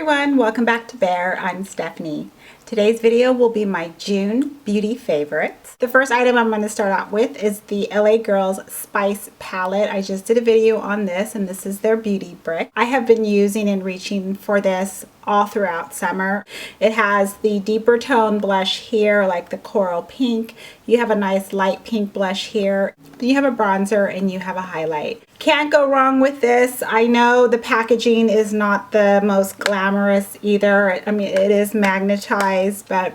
everyone, welcome back to Bare. I'm Stephanie. Today's video will be my June beauty favorites. The first item I'm going to start out with is the LA Girls Spice Palette. I just did a video on this and this is their beauty brick. I have been using and reaching for this all throughout summer. It has the deeper tone blush here, like the coral pink. You have a nice light pink blush here. You have a bronzer and you have a highlight. Can't go wrong with this. I know the packaging is not the most glamorous either. I mean, it is magnetized, but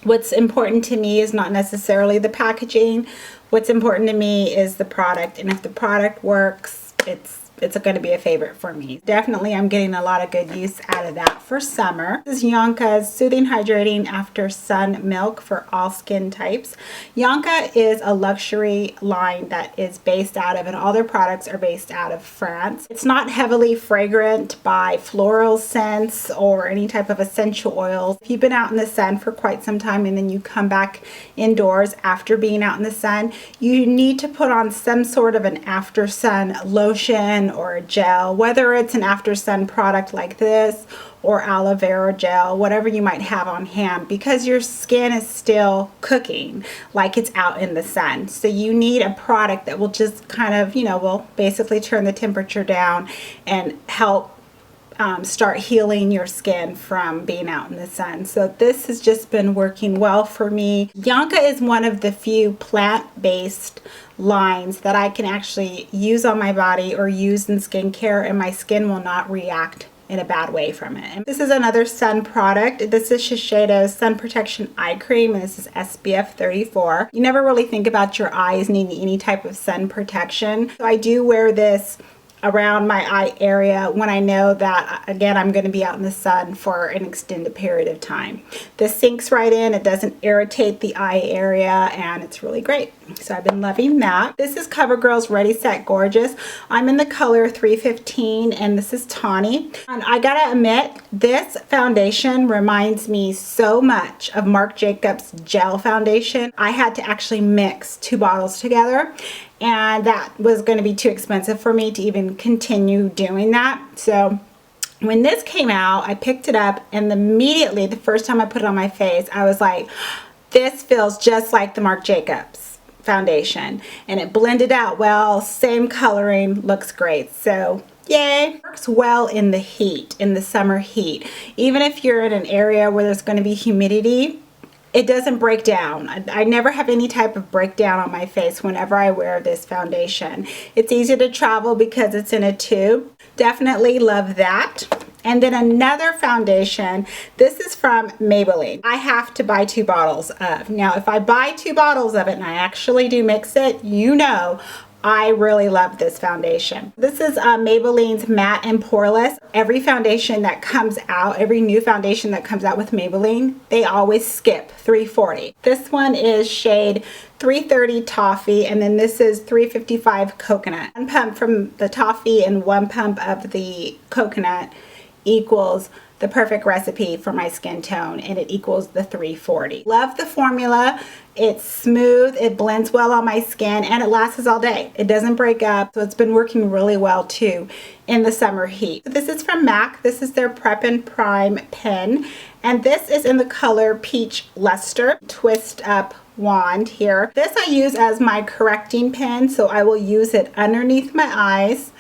what's important to me is not necessarily the packaging. What's important to me is the product, and if the product works, it's going to be a favorite for me. Definitely I'm getting a lot of good use out of that for summer. This is Yonka's Soothing Hydrating After Sun Milk for all skin types. Yonka is a luxury line that is based out of, and all their products are based out of France. It's not heavily fragrant by floral scents or any type of essential oils. If you've been out in the sun for quite some time and then you come back indoors after being out in the sun, you need to put on some sort of an after sun lotion or a gel, whether it's an after sun product like this or aloe vera gel, whatever you might have on hand, because your skin is still cooking like it's out in the sun. So you need a product that will just kind of, will basically turn the temperature down and help start healing your skin from being out in the sun. So this has just been working well for me. Yonka is one of the few plant-based lines that I can actually use on my body or use in skincare, and my skin will not react in a bad way from it. And this is another sun product. This is Shiseido's Sun Protection Eye Cream, and this is SPF 34. You never really think about your eyes needing any type of sun protection. So I do wear this around my eye area when I know that, again, I'm going to be out in the sun for an extended period of time. This sinks right in, it doesn't irritate the eye area, and it's really great. So I've been loving that. This is CoverGirl's Ready Set Gorgeous. I'm in the color 315 and this is tawny. And I gotta admit, this foundation reminds me so much of Marc Jacobs gel foundation. I had to actually mix 2 bottles together, and that was going to be too expensive for me to even continue doing that. So when this came out, I picked it up, and immediately the first time I put it on my face, I was like, this feels just like the Marc Jacobs foundation, and it blended out well, same coloring, looks great. So yay. Works well in the heat, in the summer heat. Even if you're in an area where there's going to be humidity, it doesn't break down. I never have any type of breakdown on my face whenever I wear this foundation. It's easy to travel because it's in a tube. Definitely love that. And then another foundation, this is from Maybelline. I have to buy 2 bottles of. Now, if I buy 2 bottles of it and I actually do mix it, I really love this foundation. This is Maybelline's Matte and Poreless. Every foundation that comes out, every new foundation that comes out with Maybelline, they always skip 340. This one is shade 330 Toffee, and then this is 355 Coconut. 1 pump from the Toffee and 1 pump of the Coconut equals the perfect recipe for my skin tone, and it equals the 340. Love the formula. It's smooth, it blends well on my skin, and it lasts all day. It doesn't break up, so it's been working really well too in the summer heat. So this is from MAC. This is their Prep and Prime pen, and this is in the color Peach Lustre. Twist up wand here. This I use as my correcting pen, so I will use it underneath my eyes,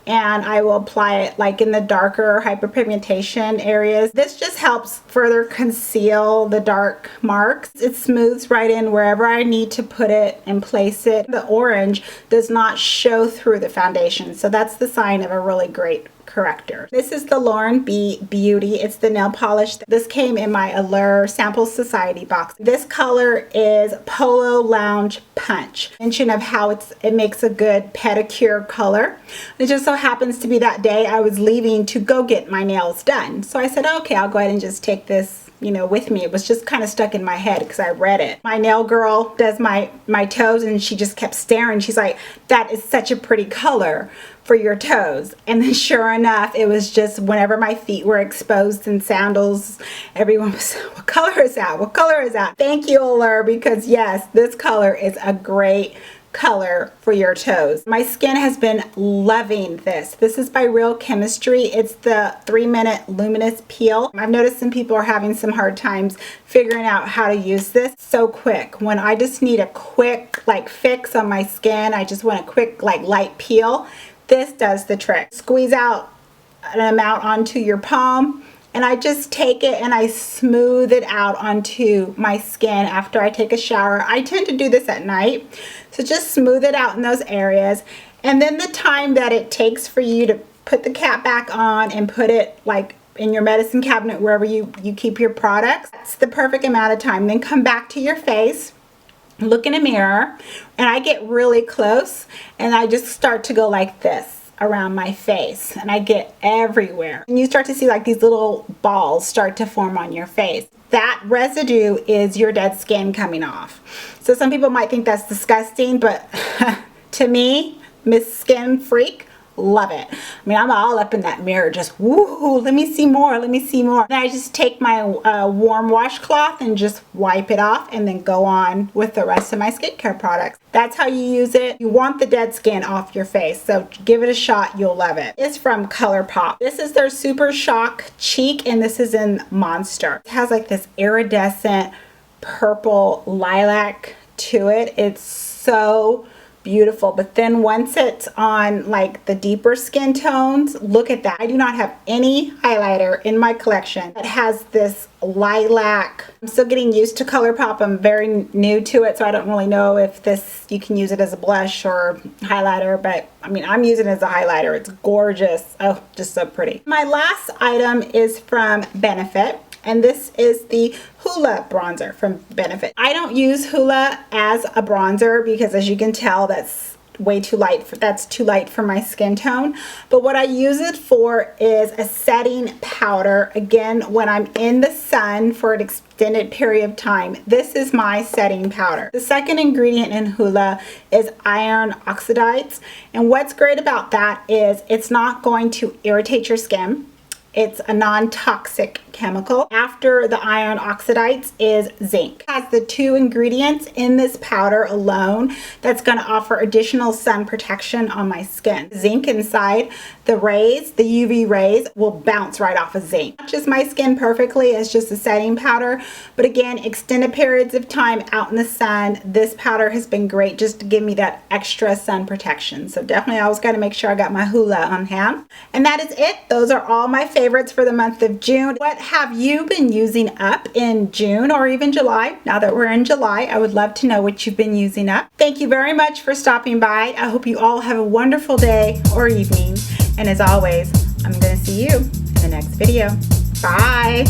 and I will apply it like in the darker hyperpigmentation areas. This just helps further conceal the dark marks. It smooths right in wherever I need to put it and place it. The orange does not show through the foundation, so that's the sign of a really great corrector. This is the Lauren B Beauty. It's the nail polish. This came in my Allure Sample Society box. This color is Polo Lounge Punch. Mention of how it makes a good pedicure color. It just so happens to be that day I was leaving to go get my nails done. So I said, okay, I'll go ahead and just take this with me. It was just kind of stuck in my head because I read it. My nail girl does my toes, and she just kept staring. She's like, that is such a pretty color for your toes. And then sure enough, it was just whenever my feet were exposed in sandals, everyone was, what color is that? What color is that? Thank you, Allure, because yes, this color is a great color for your toes. My skin has been loving this. This is by Real Chemistry. It's the 3-minute luminous peel. I've noticed some people are having some hard times figuring out how to use this. So quick. When I just need a quick like fix on my skin, I just want a quick like light peel, this does the trick. Squeeze out an amount onto your palm, and I just take it and I smooth it out onto my skin after I take a shower. I tend to do this at night, so just smooth it out in those areas. And then the time that it takes for you to put the cap back on and put it like in your medicine cabinet, wherever you keep your products, that's the perfect amount of time. Then come back to your face, look in a mirror, and I get really close and I just start to go like this around my face, and I get everywhere, and you start to see like these little balls start to form on your face. That residue is your dead skin coming off. So some people might think that's disgusting, but to me, Miss Skin Freak, love it. I mean, I'm all up in that mirror just, woohoo, let me see more, let me see more. Then I just take my warm washcloth and just wipe it off and then go on with the rest of my skincare products. That's how you use it. You want the dead skin off your face, so give it a shot, you'll love it. It's from ColourPop. This is their Super Shock Cheek, and this is in Monster. It has like this iridescent purple lilac to it. It's so beautiful. But then once it's on like the deeper skin tones, look at that. I do not have any highlighter in my collection that has this lilac. I'm still getting used to ColourPop. I'm very new to it, so I don't really know if this, you can use it as a blush or highlighter, but I mean, I'm using it as a highlighter. It's gorgeous. Oh, just so pretty. My last item is from Benefit, and this is the Hoola bronzer from Benefit. I don't use Hoola as a bronzer because, as you can tell, that's way too light. That's too light for my skin tone. But what I use it for is a setting powder. Again, when I'm in the sun for an extended period of time, this is my setting powder. The second ingredient in Hoola is iron oxides. And what's great about that is it's not going to irritate your skin. It's a non-toxic chemical. After the iron oxides is zinc. It has the 2 ingredients in this powder alone that's going to offer additional sun protection on my skin. Zinc inside, the rays, the UV rays will bounce right off of zinc. Not just my skin perfectly as just a setting powder, but again, extended periods of time out in the sun, this powder has been great just to give me that extra sun protection. So definitely I always got to make sure I got my Hoola on hand. And that is it. Those are all my favorites for the month of June. What have you been using up in June or even July? Now that we're in July, I would love to know what you've been using up. Thank you very much for stopping by. I hope you all have a wonderful day or evening. And as always, I'm going to see you in the next video. Bye.